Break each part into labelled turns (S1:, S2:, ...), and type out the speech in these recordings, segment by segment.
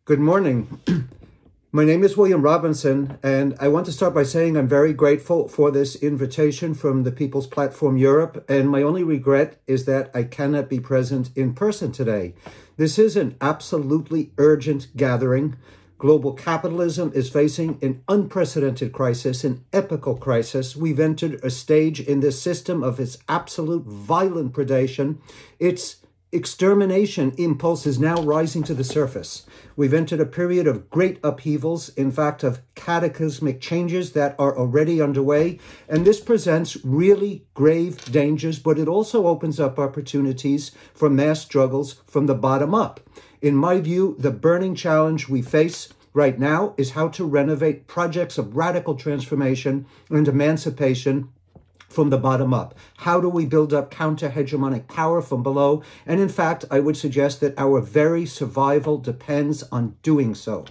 S1: Good morning. My name is William Robinson, and I want to start by saying I'm very grateful for this invitation from the People's Platform Europe, and my only regret is that I cannot be present in person today. This is an absolutely urgent gathering. Global capitalism is facing an unprecedented crisis, an epochal crisis. We've entered a stage in this system of its absolute violent predation. Its extermination impulse is now rising to the surface. We've entered a period of great upheavals, in fact, of cataclysmic changes that are already underway. And this presents really grave dangers, but it also opens up opportunities for mass struggles from the bottom up. In my view, the burning challenge we face right now is how to renovate projects of radical transformation and emancipation from the bottom up. How do we build up counter-hegemonic power from below? And in fact, I would suggest that our very survival depends on doing so.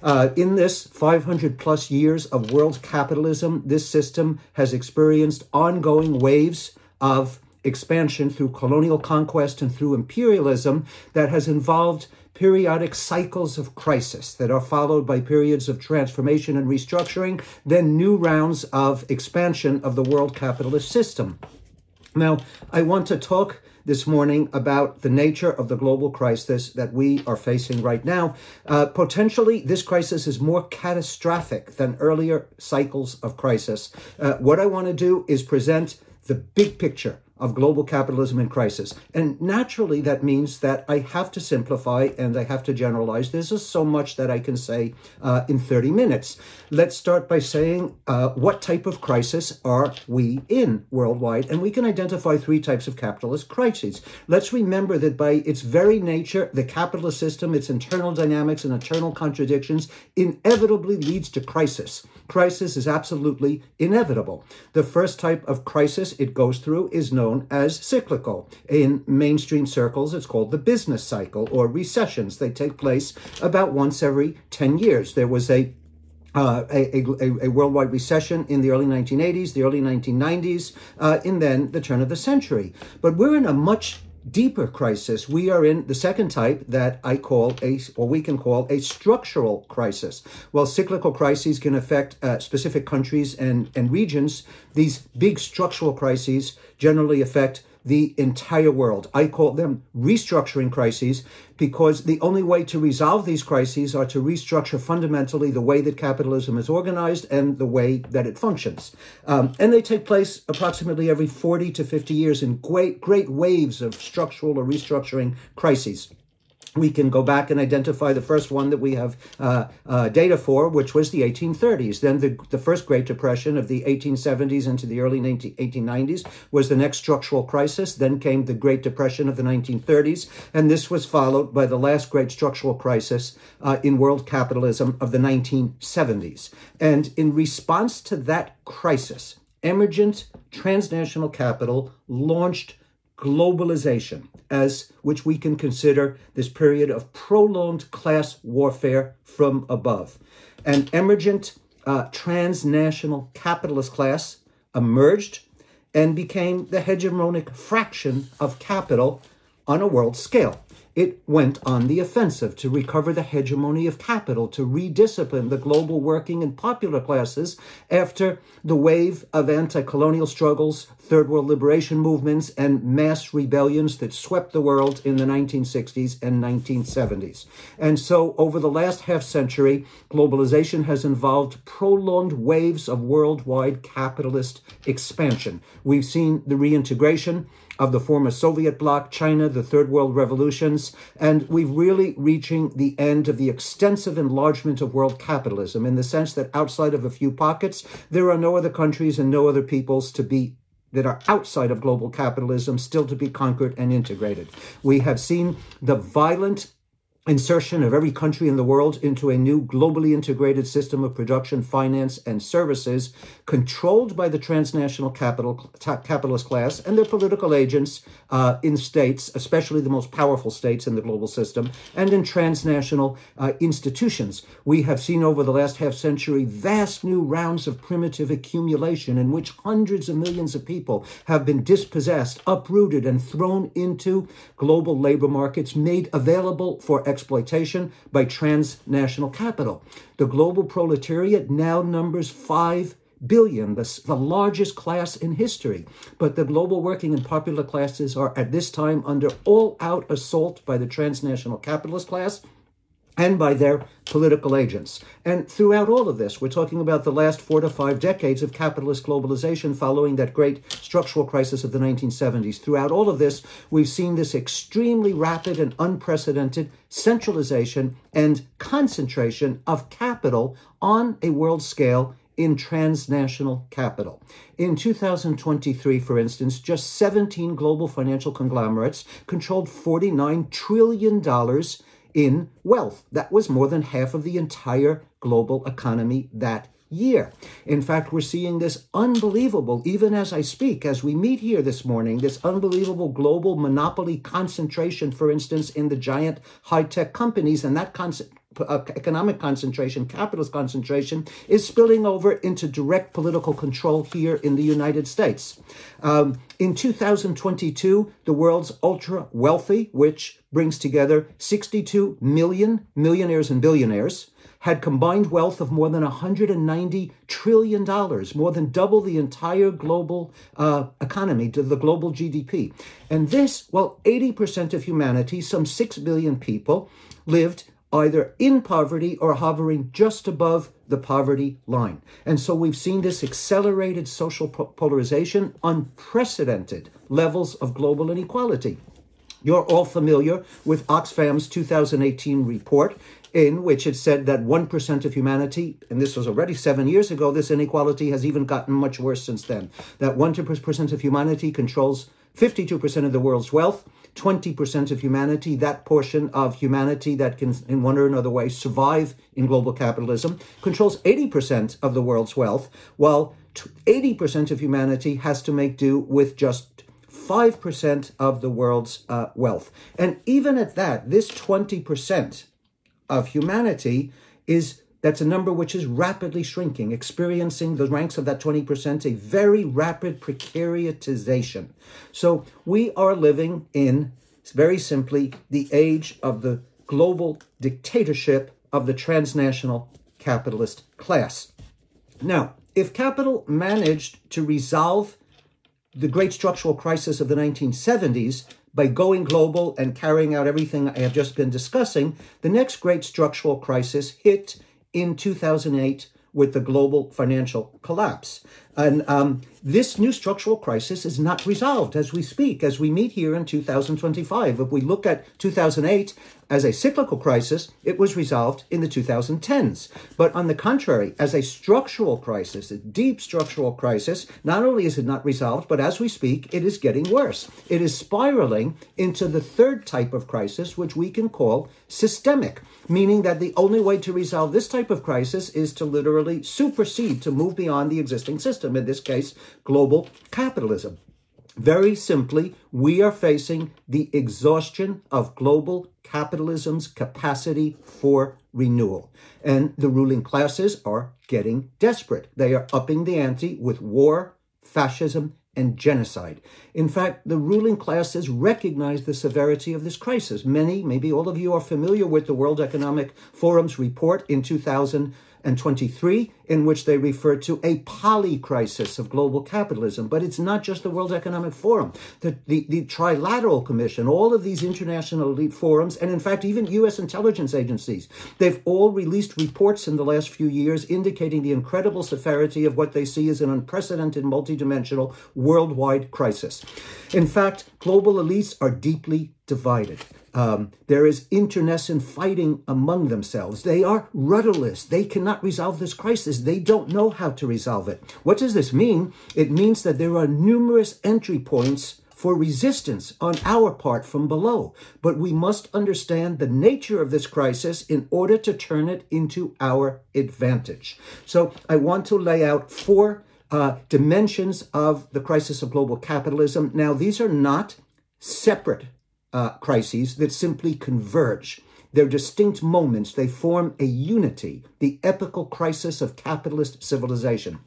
S1: In this 500 plus years of world capitalism, this system has experienced ongoing waves of expansion through colonial conquest and through imperialism that has involved periodic cycles of crisis that are followed by periods of transformation and restructuring, then new rounds of expansion of the world capitalist system. Now, I want to talk this morning about the nature of the global crisis that we are facing right now. Potentially, this crisis is more catastrophic than earlier cycles of crisis. What I want to do is present the big picture of global capitalism in crisis. And naturally, that means that I have to simplify and I have to generalize. This is so much that I can say in 30 minutes. Let's start by saying what type of crisis are we in worldwide? And we can identify three types of capitalist crises. Let's remember that by its very nature, the capitalist system, its internal dynamics and internal contradictions inevitably leads to crisis. Crisis is absolutely inevitable. The first type of crisis it goes through is known as cyclical. In mainstream circles, it's called the business cycle or recessions. They take place about once every 10 years. There was a worldwide recession in the early 1980s, the early 1990s, and then the turn of the century. But we're in a much deeper crisis. We are in the second type that I call we can call a structural crisis. While cyclical crises can affect specific countries and regions, these big structural crises generally affect the entire world. I call them restructuring crises because the only way to resolve these crises are to restructure fundamentally the way that capitalism is organized and the way that it functions. And they take place approximately every 40 to 50 years in great waves of structural or restructuring crises. We can go back and identify the first one that we have data for, which was the 1830s. Then the first Great Depression of the 1870s into the early 1890s was the next structural crisis. Then came the Great Depression of the 1930s. And this was followed by the last great structural crisis in world capitalism of the 1970s. And in response to that crisis, emergent transnational capital launched globalization, which we can consider this period of prolonged class warfare from above. An emergent transnational capitalist class emerged and became the hegemonic fraction of capital on a world scale. It went on the offensive to recover the hegemony of capital, to rediscipline the global working and popular classes after the wave of anti-colonial struggles, third world liberation movements, and mass rebellions that swept the world in the 1960s and 1970s. And so over the last half century, globalization has involved prolonged waves of worldwide capitalist expansion. We've seen the reintegration of the former Soviet bloc, China, the Third World Revolutions, and we're really reaching the end of the extensive enlargement of world capitalism in the sense that outside of a few pockets, there are no other countries and no other peoples that are outside of global capitalism still to be conquered and integrated. We have seen the violent insertion of every country in the world into a new globally integrated system of production, finance, and services controlled by the transnational capitalist class and their political agents in states, especially the most powerful states in the global system, and in transnational institutions. We have seen over the last half century vast new rounds of primitive accumulation in which hundreds of millions of people have been dispossessed, uprooted, and thrown into global labor markets made available for exploitation by transnational capital. The global proletariat now numbers 5 billion, the largest class in history. But the global working and popular classes are at this time under all-out assault by the transnational capitalist class and by their political agents. And throughout all of this, we're talking about the last 4 to 5 decades of capitalist globalization following that great structural crisis of the 1970s. Throughout all of this, we've seen this extremely rapid and unprecedented centralization and concentration of capital on a world scale in transnational capital. In 2023, for instance, just 17 global financial conglomerates controlled $49 trillion in wealth. That was more than half of the entire global economy that year. In fact, we're seeing this unbelievable, even as I speak, as we meet here this morning, this unbelievable global monopoly concentration, for instance, in the giant high-tech companies, and that economic concentration, capitalist concentration, is spilling over into direct political control here in the United States. In 2022, the world's ultra-wealthy, which brings together 62 million millionaires and billionaires, had combined wealth of more than $190 trillion, more than double the entire global economy, to the global GDP. And this, well, 80% of humanity, some 6 billion people, lived either in poverty or hovering just above the poverty line. And so we've seen this accelerated social polarization, unprecedented levels of global inequality. You're all familiar with Oxfam's 2018 report, in which it said that 1% of humanity, and this was already 7 years ago, this inequality has even gotten much worse since then, that 1% of humanity controls 52% of the world's wealth, 20% of humanity, that portion of humanity that can, in one or another way, survive in global capitalism, controls 80% of the world's wealth, while 80% of humanity has to make do with just 5% of the world's wealth. And even at that, this 20% of humanity that's a number which is rapidly shrinking, experiencing the ranks of that 20%, a very rapid precariatization. So we are living in, very simply, the age of the global dictatorship of the transnational capitalist class. Now, if capital managed to resolve the great structural crisis of the 1970s by going global and carrying out everything I have just been discussing, the next great structural crisis hit in 2008 with the global financial collapse. And this new structural crisis is not resolved as we speak, as we meet here in 2025. If we look at 2008 as a cyclical crisis, it was resolved in the 2010s. But on the contrary, as a structural crisis, a deep structural crisis, not only is it not resolved, but as we speak, it is getting worse. It is spiraling into the third type of crisis, which we can call systemic, meaning that the only way to resolve this type of crisis is to literally supersede, to move beyond the existing system, in this case, global capitalism. Very simply, we are facing the exhaustion of global capitalism's capacity for renewal. And the ruling classes are getting desperate. They are upping the ante with war, fascism, and genocide. In fact, the ruling classes recognize the severity of this crisis. Many, maybe all of you, are familiar with the World Economic Forum's report in 2023, in which they refer to a polycrisis of global capitalism. But it's not just the World Economic Forum. The Trilateral Commission, all of these international elite forums, and in fact, even U.S. intelligence agencies, they've all released reports in the last few years indicating the incredible severity of what they see as an unprecedented multidimensional worldwide crisis. In fact, global elites are deeply divided. There is internecine fighting among themselves. They are rudderless. They cannot resolve this crisis. They don't know how to resolve it. What does this mean? It means that there are numerous entry points for resistance on our part from below. But we must understand the nature of this crisis in order to turn it into our advantage. So I want to lay out four dimensions of the crisis of global capitalism. Now, these are not separate crises that simply converge. They're distinct moments. They form a unity, the epochal crisis of capitalist civilization.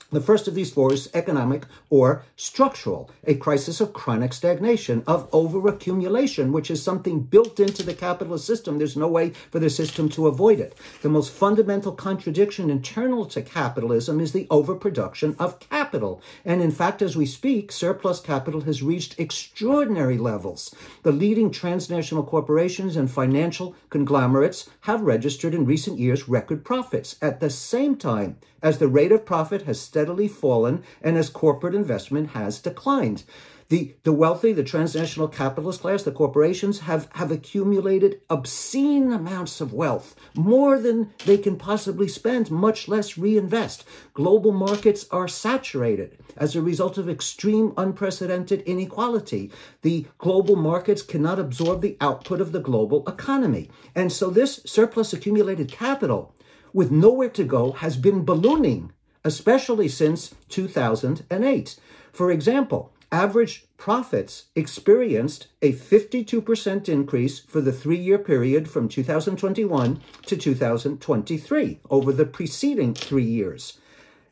S1: The first of these four is economic or structural, a crisis of chronic stagnation, of overaccumulation, which is something built into the capitalist system. There's no way for the system to avoid it. The most fundamental contradiction internal to capitalism is the overproduction of capital. And in fact, as we speak, surplus capital has reached extraordinary levels. The leading transnational corporations and financial conglomerates have registered in recent years record profits. At the same time, as the rate of profit has steadily fallen and as corporate investment has declined. The wealthy, the transnational capitalist class, the corporations have accumulated obscene amounts of wealth, more than they can possibly spend, much less reinvest. Global markets are saturated as a result of extreme, unprecedented inequality. The global markets cannot absorb the output of the global economy. And so this surplus accumulated capital, with nowhere to go, has been ballooning, especially since 2008. For example, average profits experienced a 52% increase for the 3-year period from 2021 to 2023 over the preceding 3 years.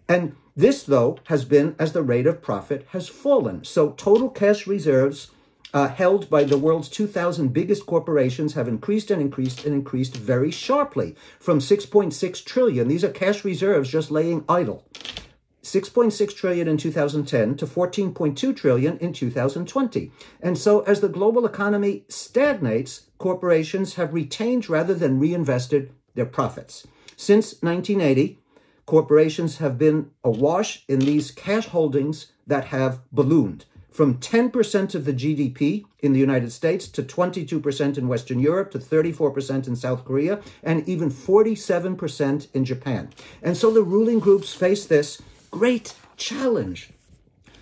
S1: And this, though, has been as the rate of profit has fallen. So total cash reserves held by the world's 2,000 biggest corporations have increased and increased and increased very sharply from 6.6 trillion. These are cash reserves just laying idle. 6.6 trillion in 2010 to 14.2 trillion in 2020. And so as the global economy stagnates, corporations have retained rather than reinvested their profits. Since 1980, corporations have been awash in these cash holdings that have ballooned, from 10% of the GDP in the United States to 22% in Western Europe to 34% in South Korea and even 47% in Japan. And so the ruling groups face this great challenge.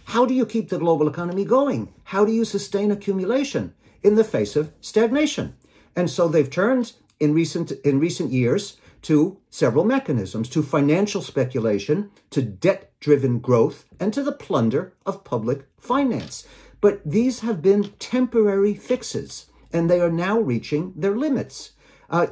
S1: How do you keep the global economy going? How do you sustain accumulation in the face of stagnation? And so they've turned in recent years to several mechanisms, to financial speculation, to debt-driven growth, and to the plunder of public finance. But these have been temporary fixes, and they are now reaching their limits.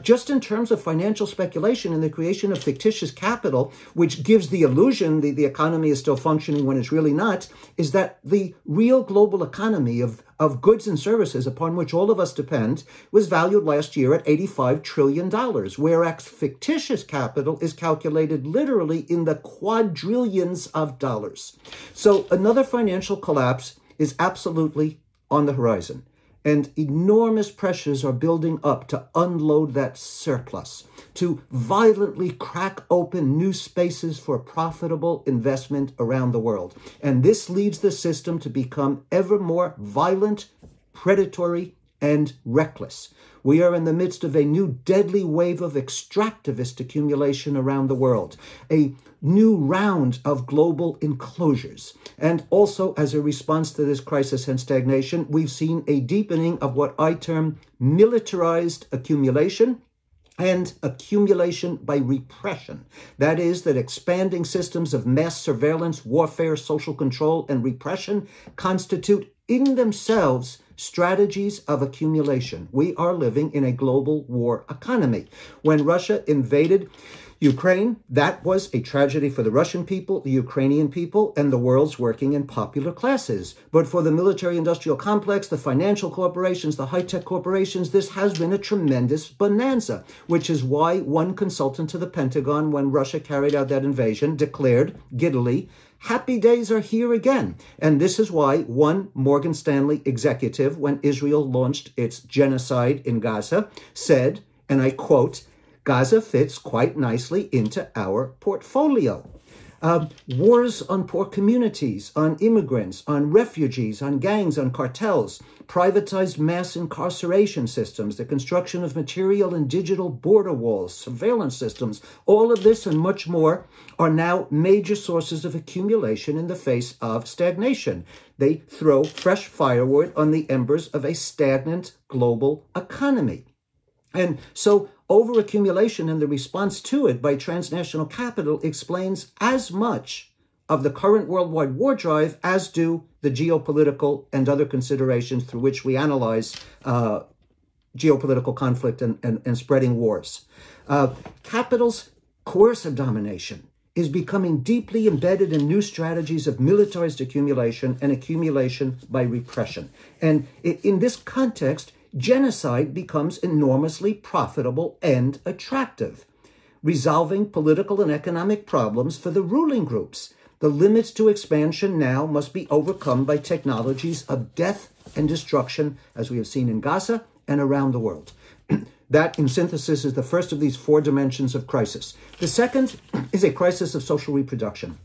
S1: Just in terms of financial speculation and the creation of fictitious capital, which gives the illusion the economy is still functioning when it's really not, is that the real global economy of goods and services upon which all of us depend was valued last year at $85 trillion, whereas fictitious capital is calculated literally in the quadrillions of dollars. So another financial collapse is absolutely on the horizon. And enormous pressures are building up to unload that surplus, to violently crack open new spaces for profitable investment around the world. And this leads the system to become ever more violent, predatory, and reckless. We are in the midst of a new deadly wave of extractivist accumulation around the world, a new round of global enclosures. And also, as a response to this crisis and stagnation, we've seen a deepening of what I term militarized accumulation and accumulation by repression. That is, that expanding systems of mass surveillance, warfare, social control, and repression constitute in themselves strategies of accumulation. We are living in a global war economy. When Russia invaded Ukraine, that was a tragedy for the Russian people, the Ukrainian people, and the world's working and popular classes. But for the military-industrial complex, the financial corporations, the high-tech corporations, this has been a tremendous bonanza, which is why one consultant to the Pentagon, when Russia carried out that invasion, declared giddily, "Happy days are here again." And this is why one Morgan Stanley executive, when Israel launched its genocide in Gaza, said, and I quote, "Gaza fits quite nicely into our portfolio." Wars on poor communities, on immigrants, on refugees, on gangs, on cartels, privatized mass incarceration systems, the construction of material and digital border walls, surveillance systems, all of this and much more are now major sources of accumulation in the face of stagnation. They throw fresh firewood on the embers of a stagnant global economy. And so overaccumulation and the response to it by transnational capital explains as much of the current worldwide war drive as do the geopolitical and other considerations through which we analyze geopolitical conflict and spreading wars. Capital's coercive domination is becoming deeply embedded in new strategies of militarized accumulation and accumulation by repression. And in this context, genocide becomes enormously profitable and attractive, resolving political and economic problems for the ruling groups. The limits to expansion now must be overcome by technologies of death and destruction, as we have seen in Gaza and around the world. That, in synthesis, is the first of these four dimensions of crisis. The second is a crisis of social reproduction.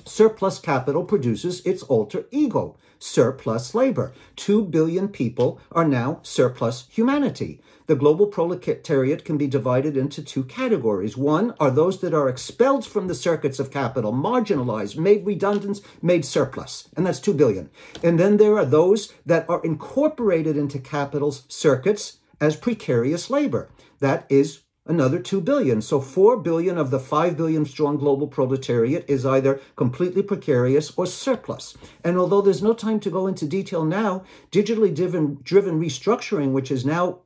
S1: Surplus capital produces its alter ego, surplus labor. 2 billion people are now surplus humanity. The global proletariat can be divided into two categories. One are those that are expelled from the circuits of capital, marginalized, made redundant, made surplus, and that's 2 billion. And then there are those that are incorporated into capital's circuits as precarious labor. That is another 2 billion. So 4 billion of the 5 billion strong global proletariat is either completely precarious or surplus. And although there's no time to go into detail now, digitally driven restructuring, which is now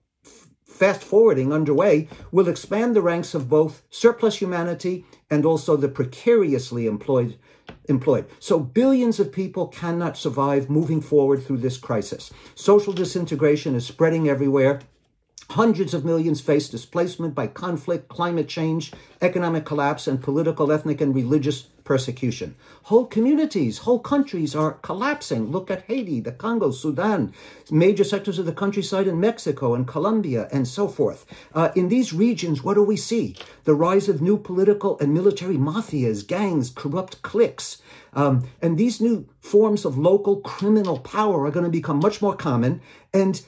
S1: fast forwarding underway, will expand the ranks of both surplus humanity and also the precariously employed. So billions of people cannot survive moving forward through this crisis. Social disintegration is spreading everywhere. Hundreds of millions face displacement by conflict, climate change, economic collapse, and political, ethnic, and religious persecution. Whole communities, whole countries are collapsing. Look at Haiti, the Congo, Sudan, major sectors of the countryside in Mexico and Colombia, and so forth. In these regions, what do we see? The rise of new political and military mafias, gangs, corrupt cliques. And these new forms of local criminal power are going to become much more common, and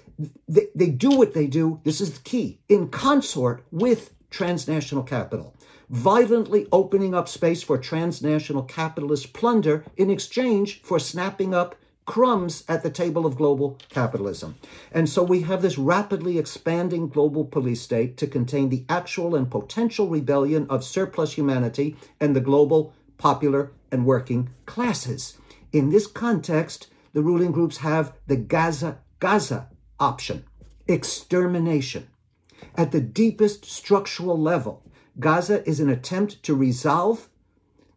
S1: they do what they do, this is the key, in consort with transnational capital, violently opening up space for transnational capitalist plunder in exchange for snapping up crumbs at the table of global capitalism. And so we have this rapidly expanding global police state to contain the actual and potential rebellion of surplus humanity and the global popular and working classes. In this context, the ruling groups have the Gaza option, extermination. At the deepest structural level, Gaza is an attempt to resolve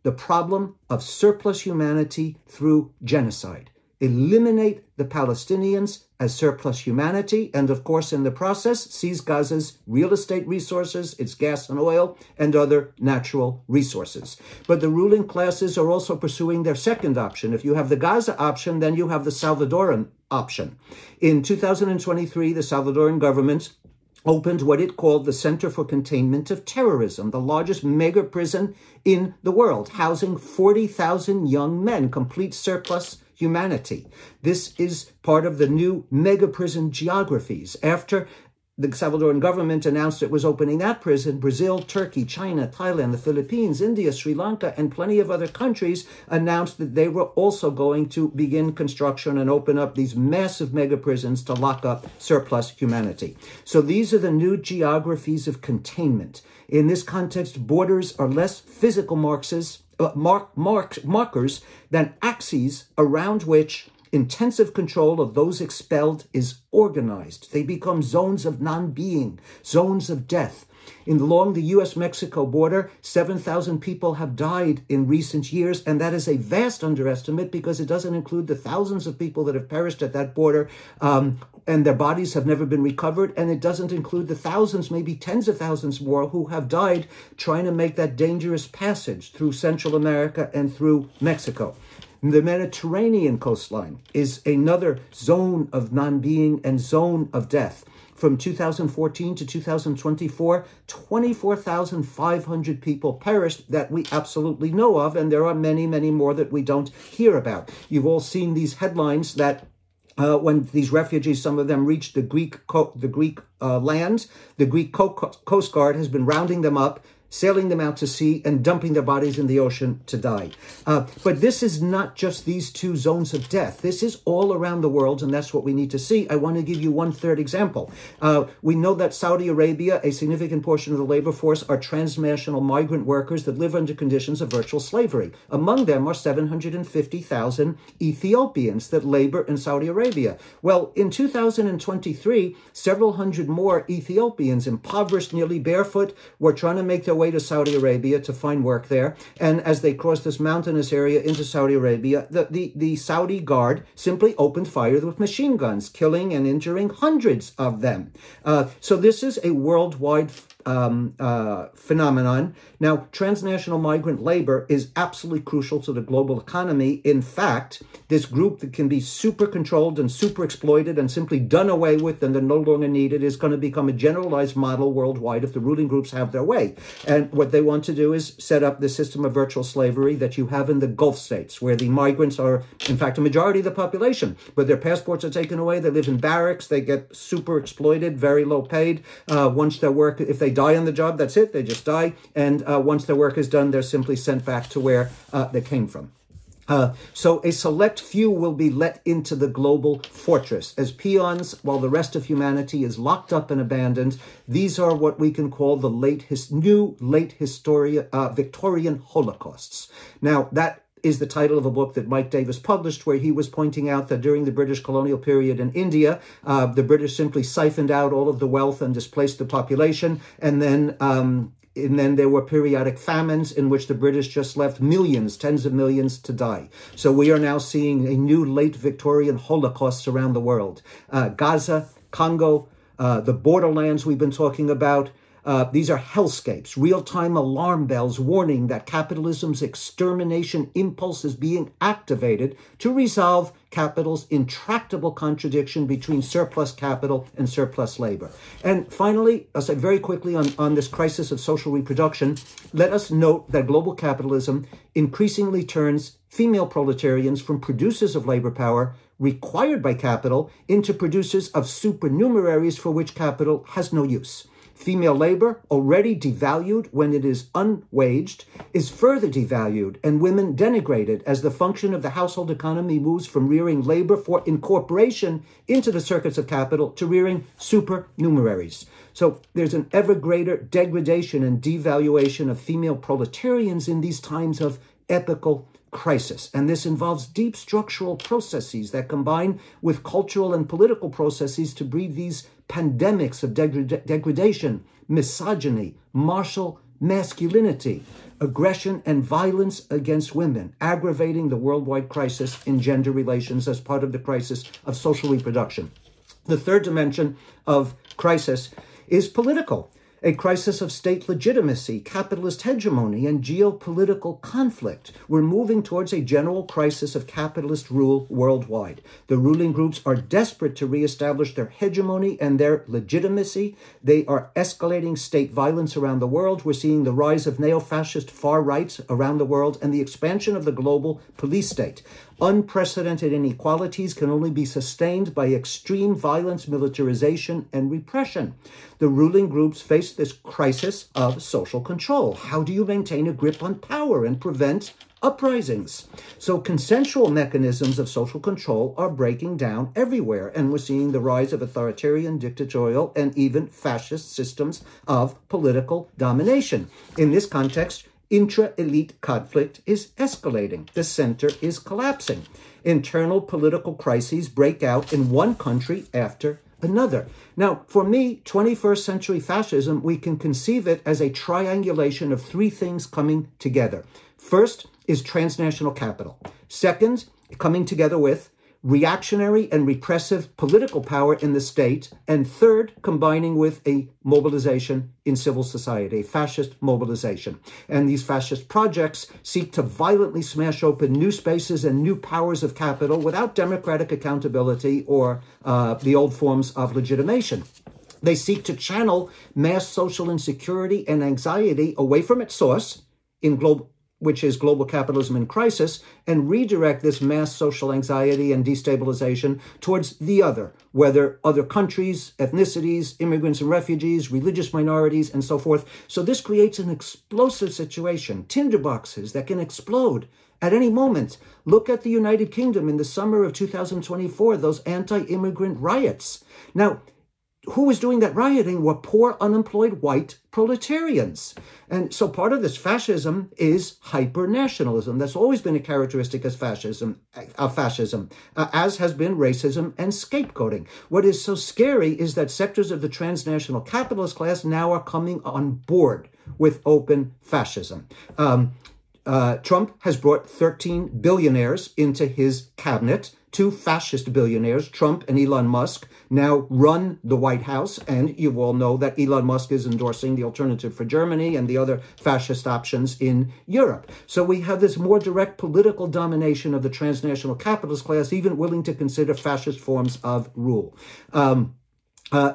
S1: the problem of surplus humanity through genocide. Eliminate the Palestinians as surplus humanity, and of course, in the process, seize Gaza's real estate resources, its gas and oil, and other natural resources. But the ruling classes are also pursuing their second option. If you have the Gaza option, then you have the Salvadoran option. In 2023, the Salvadoran government opened what it called the Center for Containment of Terrorism, the largest mega prison in the world, housing 40,000 young men, complete surplus humanity. This is part of the new mega prison geographies. After the Salvadoran government announced it was opening that prison, Brazil, Turkey, China, Thailand, the Philippines, India, Sri Lanka, and plenty of other countries announced that they were also going to begin construction and open up these massive mega prisons to lock up surplus humanity. So these are the new geographies of containment. In this context, borders are less physical markers than axes around which intensive control of those expelled is organized. They become zones of non-being, zones of death. Along the U.S.-Mexico border, 7,000 people have died in recent years, and that is a vast underestimate because it doesn't include the thousands of people that have perished at that border and their bodies have never been recovered, and it doesn't include the thousands, maybe tens of thousands more, who have died trying to make that dangerous passage through Central America and through Mexico. The Mediterranean coastline is another zone of non-being and zone of death. From 2014 to 2024, 24,500 people perished that we absolutely know of, and there are many, many more that we don't hear about. You've all seen these headlines that when these refugees, some of them reached the Greek lands, the Greek Coast Guard has been rounding them up, sailing them out to sea, and dumping their bodies in the ocean to die. But this is not just these two zones of death. This is all around the world, and that's what we need to see. I want to give you one third example. We know that Saudi Arabia, a significant portion of the labor force, are transnational migrant workers that live under conditions of virtual slavery. Among them are 750,000 Ethiopians that labor in Saudi Arabia. Well, in 2023, several hundred more Ethiopians, impoverished, nearly barefoot, were trying to make their way way to Saudi Arabia to find work there. And as they crossed this mountainous area into Saudi Arabia, the Saudi guard simply opened fire with machine guns, killing and injuring hundreds of them. So this is a worldwide phenomenon. Now, transnational migrant labor is absolutely crucial to the global economy. In fact, this group that can be super controlled and super exploited and simply done away with and they're no longer needed is going to become a generalized model worldwide if the ruling groups have their way. And what they want to do is set up the system of virtual slavery that you have in the Gulf states, where the migrants are, in fact, a majority of the population, but their passports are taken away. They live in barracks. They get super exploited, very low paid. Once their work, if they die on the job, that's it. They just die. And once their work is done, they're simply sent back to where they came from. So a select few will be let into the global fortress as peons, while the rest of humanity is locked up and abandoned. These are what we can call the new Victorian Holocausts. Now, that is the title of a book that Mike Davis published, where he was pointing out that during the British colonial period in India, the British simply siphoned out all of the wealth and displaced the population. And then there were periodic famines in which the British just left millions, tens of millions to die. So we are now seeing a new late Victorian Holocaust around the world. Gaza, Congo, the borderlands we've been talking about. These are hellscapes, real-time alarm bells warning that capitalism's extermination impulse is being activated to resolve capital's intractable contradiction between surplus capital and surplus labor. And finally, I'll say very quickly on this crisis of social reproduction, let us note that global capitalism increasingly turns female proletarians from producers of labor power required by capital into producers of supernumeraries for which capital has no use. Female labor, already devalued when it is unwaged, is further devalued and women denigrated as the function of the household economy moves from rearing labor for incorporation into the circuits of capital to rearing supernumeraries. So there's an ever greater degradation and devaluation of female proletarians in these times of epochal crisis. And this involves deep structural processes that combine with cultural and political processes to breed these pandemics of degradation, misogyny, martial masculinity, aggression and violence against women, aggravating the worldwide crisis in gender relations as part of the crisis of social reproduction. The third dimension of crisis is political. A crisis of state legitimacy, capitalist hegemony, and geopolitical conflict. We're moving towards a general crisis of capitalist rule worldwide. The ruling groups are desperate to reestablish their hegemony and their legitimacy. They are escalating state violence around the world. We're seeing the rise of neo-fascist far rights around the world and the expansion of the global police state. Unprecedented inequalities can only be sustained by extreme violence, militarization, and repression. The ruling groups face this crisis of social control. How do you maintain a grip on power and prevent uprisings? So consensual mechanisms of social control are breaking down everywhere, and we're seeing the rise of authoritarian, dictatorial, and even fascist systems of political domination. In this context, intra-elite conflict is escalating. The center is collapsing. Internal political crises break out in one country after another. Now, for me, 21st century fascism, we can conceive it as a triangulation of three things coming together. First is transnational capital. Second, coming together with reactionary and repressive political power in the state. And third, combining with a mobilization in civil society, a fascist mobilization. And these fascist projects seek to violently smash open new spaces and new powers of capital without democratic accountability or the old forms of legitimation. They seek to channel mass social insecurity and anxiety away from its source, which is global capitalism in crisis, and redirect this mass social anxiety and destabilization towards the other, whether other countries, ethnicities, immigrants and refugees, religious minorities, and so forth. So this creates an explosive situation, tinderboxes that can explode at any moment. Look at the United Kingdom in the summer of 2024, those anti-immigrant riots. Now, who was doing that rioting were poor, unemployed white proletarians. And so part of this fascism is hyper-nationalism. That's always been a characteristic of fascism, as has been racism and scapegoating. What is so scary is that sectors of the transnational capitalist class now are coming on board with open fascism. Trump has brought 13 billionaires into his cabinet. Two fascist billionaires, Trump and Elon Musk, now run the White House. And you all know that Elon Musk is endorsing the Alternative for Germany and the other fascist options in Europe. So we have this more direct political domination of the transnational capitalist class, even willing to consider fascist forms of rule.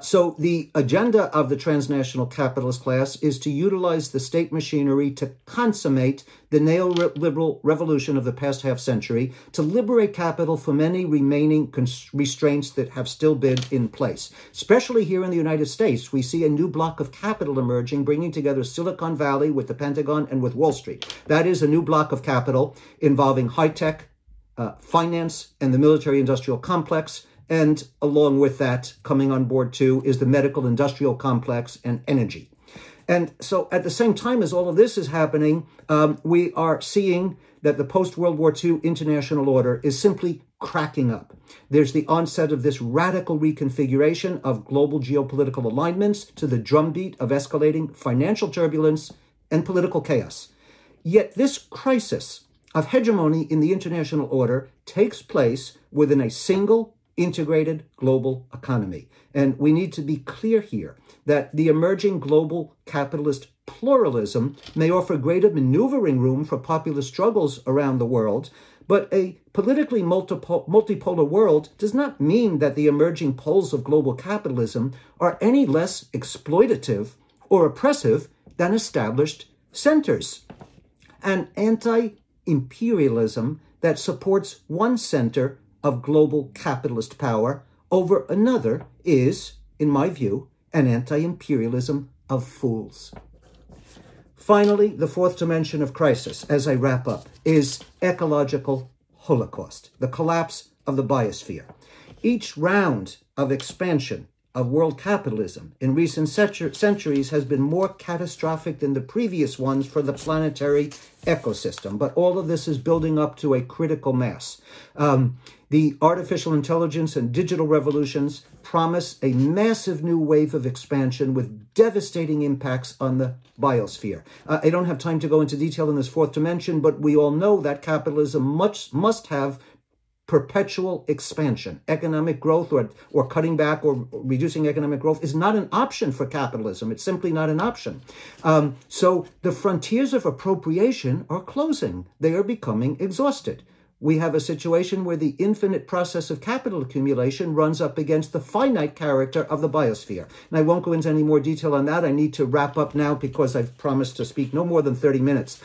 S1: So the agenda of the transnational capitalist class is to utilize the state machinery to consummate the neoliberal revolution of the past half century, to liberate capital from any remaining restraints that have still been in place. Especially here in the United States, we see a new block of capital emerging, bringing together Silicon Valley with the Pentagon and with Wall Street. That is a new block of capital involving high-tech, finance, and the military-industrial complex. And along with that, coming on board too, is the medical industrial complex and energy. And so at the same time as all of this is happening, we are seeing that the post-World War II international order is simply cracking up. There's the onset of this radical reconfiguration of global geopolitical alignments to the drumbeat of escalating financial turbulence and political chaos. Yet this crisis of hegemony in the international order takes place within a single integrated global economy. And we need to be clear here that the emerging global capitalist pluralism may offer greater maneuvering room for populist struggles around the world, but a politically multipolar world does not mean that the emerging poles of global capitalism are any less exploitative or oppressive than established centers. An anti-imperialism that supports one center of global capitalist power over another is, in my view, an anti-imperialism of fools. Finally, the fourth dimension of crisis, as I wrap up, is ecological holocaust, the collapse of the biosphere. Each round of expansion of world capitalism in recent centuries has been more catastrophic than the previous ones for the planetary ecosystem. But all of this is building up to a critical mass. The artificial intelligence and digital revolutions promise a massive new wave of expansion with devastating impacts on the biosphere. I don't have time to go into detail in this fourth dimension, but we all know that capitalism must have perpetual expansion. Economic growth or cutting back or reducing economic growth is not an option for capitalism. It's simply not an option. So the frontiers of appropriation are closing. They are becoming exhausted. We have a situation where the infinite process of capital accumulation runs up against the finite character of the biosphere. And I won't go into any more detail on that. I need to wrap up now because I've promised to speak no more than 30 minutes.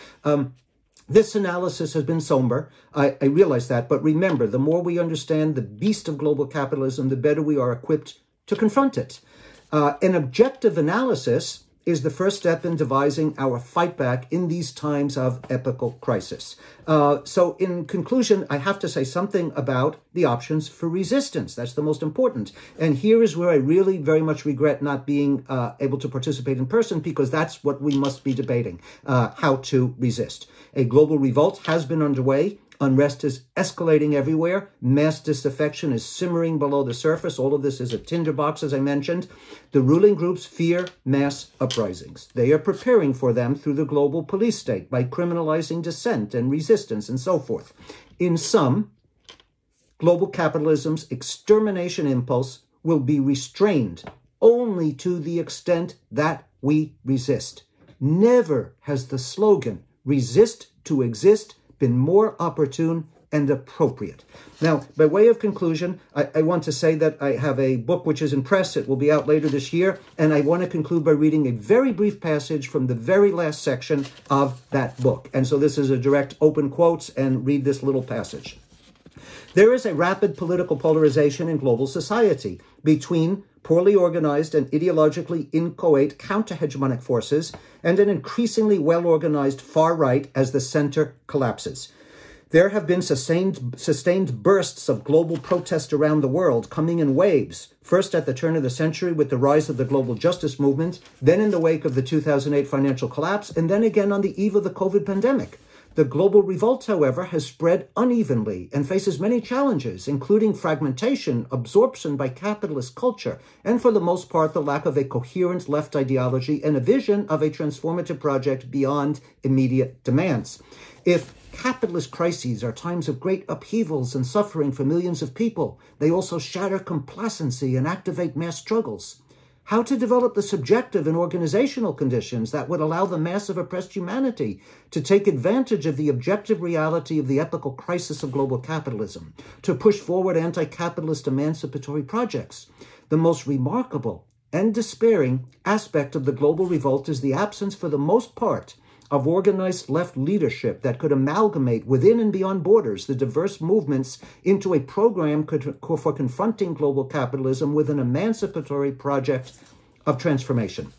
S1: This analysis has been somber. I realize that. But remember, the more we understand the beast of global capitalism, the better we are equipped to confront it. An objective analysis is the first step in devising our fight back in these times of epochal crisis. So in conclusion, I have to say something about the options for resistance. That's the most important. And here is where I really very much regret not being able to participate in person, because that's what we must be debating, how to resist. A global revolt has been underway. Unrest is escalating everywhere. Mass disaffection is simmering below the surface. All of this is a tinderbox, as I mentioned. The ruling groups fear mass uprisings. They are preparing for them through the global police state by criminalizing dissent and resistance and so forth. In sum, global capitalism's extermination impulse will be restrained only to the extent that we resist. Never has the slogan, resist to exist, been more opportune and appropriate. Now, by way of conclusion, I want to say that I have a book which is in press. It will be out later this year. And I want to conclude by reading a very brief passage from the very last section of that book. And so this is a direct open quotes, and read this little passage. There is a rapid political polarization in global society between poorly organized and ideologically inchoate counter-hegemonic forces and an increasingly well-organized far right as the center collapses. There have been sustained bursts of global protest around the world, coming in waves, first at the turn of the century with the rise of the global justice movement, then in the wake of the 2008 financial collapse, and then again on the eve of the COVID pandemic. The global revolt, however, has spread unevenly and faces many challenges, including fragmentation, absorption by capitalist culture, and for the most part, the lack of a coherent left ideology and a vision of a transformative project beyond immediate demands. If capitalist crises are times of great upheavals and suffering for millions of people, they also shatter complacency and activate mass struggles. How to develop the subjective and organizational conditions that would allow the mass of oppressed humanity to take advantage of the objective reality of the epochal crisis of global capitalism, to push forward anti-capitalist emancipatory projects. The most remarkable and despairing aspect of the global revolt is the absence, for the most part, of organized left leadership that could amalgamate within and beyond borders the diverse movements into a program for confronting global capitalism with an emancipatory project of transformation.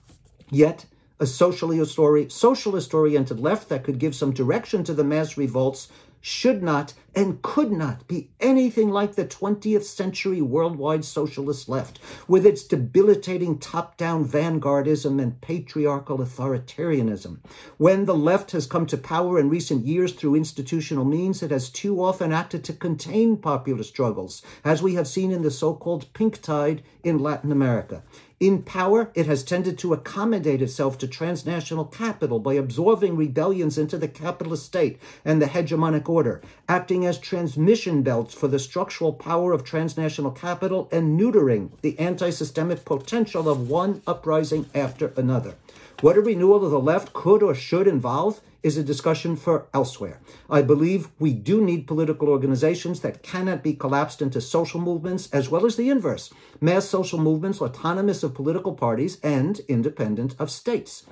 S1: Yet, a socialist-oriented left that could give some direction to the mass revolts should not and could not be anything like the 20th century worldwide socialist left, with its debilitating top-down vanguardism and patriarchal authoritarianism. When the left has come to power in recent years through institutional means, it has too often acted to contain popular struggles, as we have seen in the so-called pink tide in Latin America. In power, it has tended to accommodate itself to transnational capital by absorbing rebellions into the capitalist state and the hegemonic order, acting as transmission belts for the structural power of transnational capital and neutering the anti-systemic potential of one uprising after another. What a renewal of the left could or should involve is a discussion for elsewhere. I believe we do need political organizations that cannot be collapsed into social movements, as well as the inverse, mass social movements autonomous of political parties and independent of states.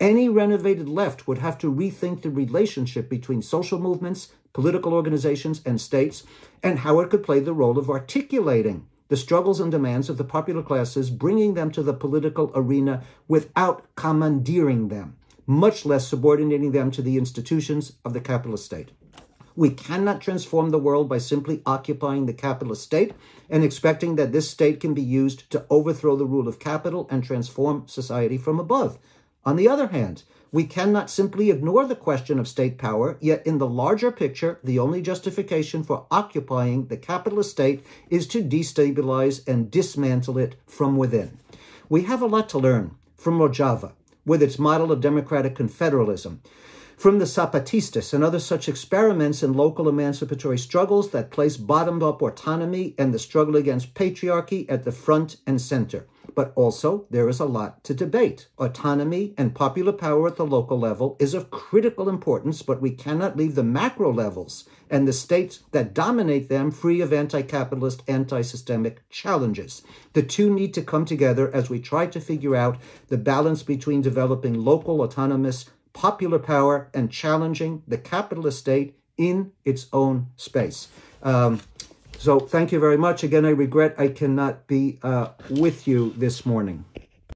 S1: Any renovated left would have to rethink the relationship between social movements, political organizations, and states, and how it could play the role of articulating the struggles and demands of the popular classes, bringing them to the political arena without commandeering them, much less subordinating them to the institutions of the capitalist state. We cannot transform the world by simply occupying the capitalist state and expecting that this state can be used to overthrow the rule of capital and transform society from above. On the other hand, we cannot simply ignore the question of state power, yet in the larger picture, the only justification for occupying the capitalist state is to destabilize and dismantle it from within. We have a lot to learn from Rojava, with its model of democratic confederalism, from the Zapatistas and other such experiments in local emancipatory struggles that place bottom-up autonomy and the struggle against patriarchy at the front and center. But also, there is a lot to debate. Autonomy and popular power at the local level is of critical importance, but we cannot leave the macro levels and the states that dominate them free of anti-capitalist, anti-systemic challenges. The two need to come together as we try to figure out the balance between developing local autonomous popular power and challenging the capitalist state in its own space. So thank you very much. Again, I regret I cannot be with you this morning.